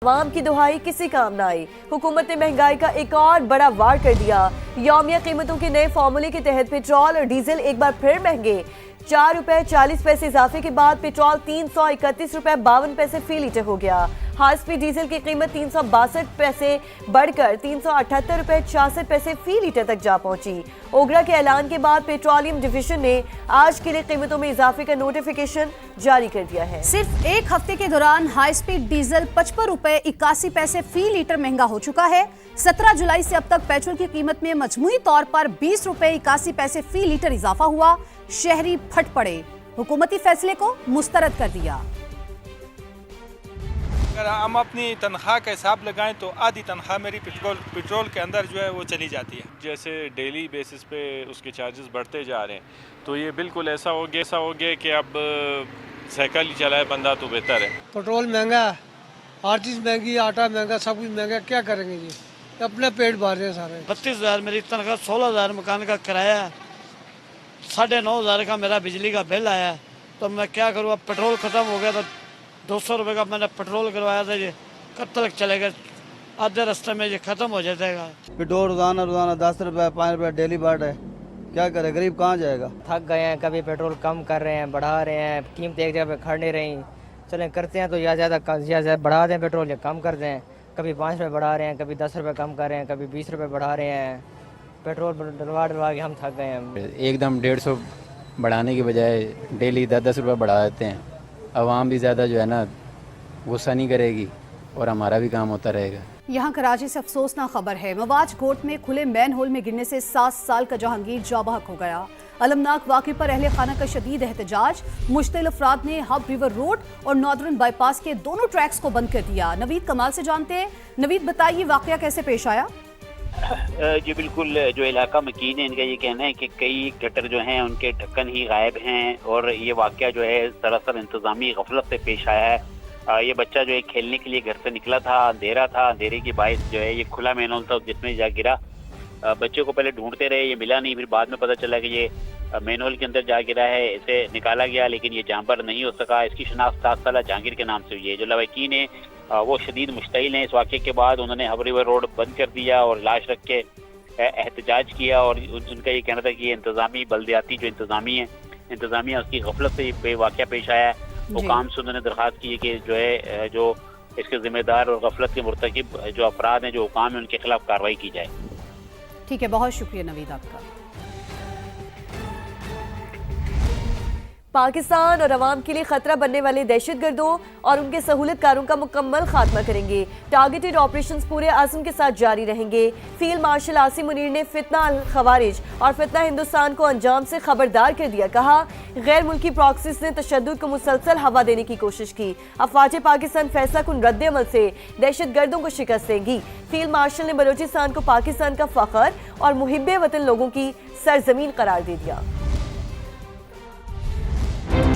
عوام کی دہائی کسی کام نہ آئی، حکومت نے مہنگائی کا ایک اور بڑا وار کر دیا۔ یومیہ قیمتوں کے نئے فارمولے کے تحت پیٹرول اور ڈیزل ایک بار پھر مہنگے۔ 4 روپے 40 پیسے اضافے کے بعد پیٹرول 331 روپے 52 پیسے فی لیٹر ہو گیا۔ ہائی سپیڈ ڈیزل کی قیمت 362 پیسے بڑھ کر 378 روپے 66 پیسے فی لیٹر تک جا پہنچی۔ اوگرا کے اعلان کے بعد پیٹرولیم ڈویژن نے آج کے لیے قیمتوں میں اضافے کا نوٹیفیکیشن جاری کر دیا ہے۔ صرف ایک ہفتے کے دوران ہائی سپیڈ ڈیزل 55 روپے 81 پیسے فی لیٹر مہنگا ہو چکا ہے۔ 17 جولائی سے اب تک پیٹرول کی قیمت میں مجموعی طور پر 20 روپے 81 پیسے فی لیٹر اضافہ ہوا۔ شہری پھٹ پڑے، حکومتی فیصلے کو مسترد کر دیا۔ اگر ہم اپنی تنخواہ کا حساب لگائیں تو آدھی تنخواہ میری پیٹرول کے اندر جو ہے وہ چلی جاتی ہے۔ جیسے ڈیلی بیسس پہ اس کے چارجز بڑھتے جا رہے ہیں تو یہ بالکل ایسا ہو گیا کہ اب سائیکل ہی چلائے بندہ تو بہتر ہے۔ پیٹرول مہنگا ہے، ہر چیز مہنگی، آٹا مہنگا، سب کچھ مہنگا، کیا کریں گے جی؟ اپنے پیٹ بھر رہے ہیں سارے۔ 32,000 میری تنخواہ، 16,000 مکان کا کرایہ، 9,500 کا میرا بجلی کا بل آیا ہے، تو میں کیا کروں؟ اب پیٹرول ختم ہو گیا تو 200 روپے کا میں نے پیٹرول کروایا تھا، یہ کب تک چلے گا؟ آدھے راستے میں یہ ختم ہو جائے گا۔ پیٹرول روزانہ 10 روپے 5 روپے ڈیلی بڑھ ہے، کیا کرے؟ غریب کہاں جائے گا؟ تھک گئے ہیں، کبھی پیٹرول کم کر رہے ہیں، بڑھا رہے ہیں، قیمتیں ایک جگہ پہ کھڑ نہیں رہی۔ چلیں کرتے ہیں تو یا زیادہ بڑھا دیں پیٹرول یا کم کر دیں۔ کبھی 5 روپے بڑھا رہے ہیں، کبھی 10 روپے کم کر رہے ہیں، کبھی 20 روپے بڑھا رہے ہیں۔ پیٹرول ڈلوا کے ہم تھک گئے ہیں۔ ایک دم 150 بڑھانے کی بجائے ڈیلی 10 روپے بڑھا دیتے ہیں۔ عوام بھی زیادہ جو ہے نا غصہ نہیں کرے گی اور ہمارا بھی کام ہوتا رہے گا۔ یہاں کراچی سے افسوسناک خبر ہے، مواج گھوٹ میں کھلے مین ہول میں گرنے سے 7 سال کا جہانگیر جاں بحق ہو گیا۔ المناک واقعے پر اہل خانہ کا شدید احتجاج، مشتعل افراد نے ہب ریور روڈ اور ناردرن بائی پاس کے دونوں ٹریکس کو بند کر دیا۔ نوید کمال سے جانتے ہیں۔ نوید بتائیے واقعہ کیسے پیش آیا؟ جی بالکل، جو علاقہ مکین ہے ان کا یہ کہنا ہے کہ کئی گٹر جو ہیں ان کے ڈھکن ہی غائب ہیں، اور یہ واقعہ جو ہے دراصل انتظامی غفلت سے پیش آیا ہے۔ یہ بچہ جو ہے کھیلنے کے لیے گھر سے نکلا تھا، اندھیرا تھا، اندھیرے کی باعث جو ہے یہ کھلا مین ہول تھا جس میں جا گرا۔ بچے کو پہلے ڈھونڈتے رہے، یہ ملا نہیں، پھر بعد میں پتہ چلا کہ یہ مین ہول کے اندر جا گرا ہے، اسے نکالا گیا لیکن یہ جانبر نہیں ہو سکا۔ اس کی شناخت 7 سالہ جہانگیر کے نام سے ہوئی ہے۔ جو لواحقین ہیں وہ شدید مشتعل ہیں۔ اس واقعے کے بعد انہوں نے ہب ریور روڈ بند کر دیا اور لاش رکھ کے احتجاج کیا، اور ان کا یہ کہنا تھا کہ یہ انتظامی بلدیاتی جو انتظامیہ اس کی غفلت سے یہ واقعہ پیش آیا ہے۔ حکام سے انہوں نے درخواست کی ہے کہ جو ہے جو اس کے ذمہ دار اور غفلت کے مرتکب جو افراد ہیں، جو حکام ہیں، ان کے خلاف کارروائی کی جائے۔ ٹھیک ہے، بہت شکریہ نوید آپ کا۔ پاکستان اور عوام کے لیے خطرہ بننے والے دہشت گردوں اور ان کے سہولت کاروں کا مکمل خاتمہ کریں گے۔ ٹارگیٹڈ آپریشنز پورے عزم کے ساتھ جاری رہیں گے۔ فیلڈ مارشل عاصم منیر نے فتنہ الخوارج اور فتنہ ہندوستان کو انجام سے خبردار کر دیا۔ کہا غیر ملکی پراکسیز نے تشدد کو مسلسل ہوا دینے کی کوشش کی، افواج پاکستان فیصلہ کن رد عمل سے دہشت گردوں کو شکست دیں گی۔ فیلڈ مارشل نے بلوچستان کو پاکستان کا فخر اور محب وطن لوگوں کی سرزمین قرار دے دیا۔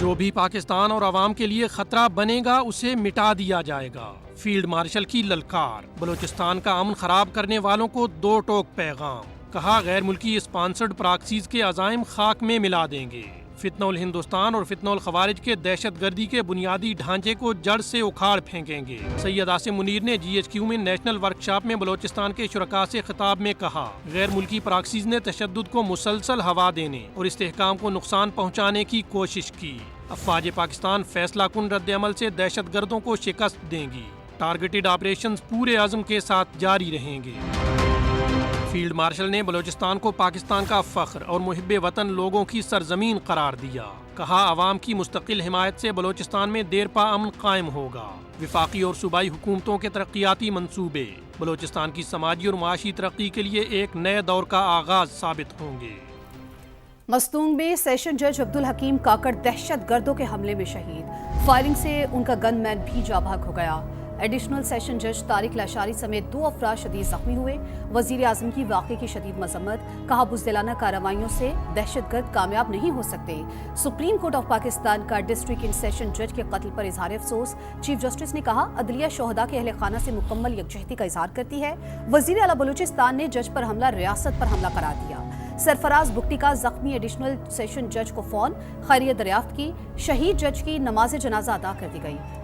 جو بھی پاکستان اور عوام کے لیے خطرہ بنے گا اسے مٹا دیا جائے گا۔ فیلڈ مارشل کی للکار، بلوچستان کا امن خراب کرنے والوں کو 2 ٹوک پیغام۔ کہا غیر ملکی اسپانسرڈ پراکسیز کے عزائم خاک میں ملا دیں گے۔ فتنہ الہندوستان اور فتنہ الخوارج کے دہشت گردی کے بنیادی ڈھانچے کو جڑ سے اکھاڑ پھینکیں گے۔ سید عاصم منیر نے GHQ میں نیشنل ورکشاپ میں بلوچستان کے شرکاء سے خطاب میں کہا غیر ملکی پراکسیز نے تشدد کو مسلسل ہوا دینے اور استحکام کو نقصان پہنچانے کی کوشش کی۔ افواج پاکستان فیصلہ کن رد عمل سے دہشت گردوں کو شکست دیں گی۔ ٹارگیٹڈ آپریشنز پورے عزم کے ساتھ جاری رہیں گے۔ فیلڈ مارشل نے بلوچستان کو پاکستان کا فخر اور محب وطن لوگوں کی سرزمین قرار دیا۔ کہا عوام کی مستقل حمایت سے بلوچستان میں دیر پا امن قائم ہوگا۔ وفاقی اور صوبائی حکومتوں کے ترقیاتی منصوبے بلوچستان کی سماجی اور معاشی ترقی کے لیے ایک نئے دور کا آغاز ثابت ہوں گے۔ مستونگ میں سیشن جج عبدالحکیم کاکڑ دہشت گردوں کے حملے میں شہید، فائرنگ سے ان کا گن مین بھی جاں بحق ہو گیا۔ ایڈیشنل سیشن جج طارق لاشاری سمیت 2 افراد شدید زخمی ہوئے۔ وزیر اعظم کی واقعے کی شدید مذمت، کہا بزدلانہ کارروائیوں سے دہشت گرد کامیاب نہیں ہو سکتے۔ سپریم کورٹ آف پاکستان کا ڈسٹرکٹ ان سیشن جج کے قتل پر اظہار افسوس، چیف جسٹس نے کہا عدلیہ شہداء کے اہل خانہ سے مکمل یکجہتی کا اظہار کرتی ہے۔ وزیر اعلیٰ بلوچستان نے جج پر حملہ ریاست پر حملہ قرار دیا۔ سرفراز بگٹی کا زخمی ایڈیشنل سیشن جج کو فون، خیریت دریافت کی۔ شہید جج کی نماز جنازہ ادا کر دی گئی۔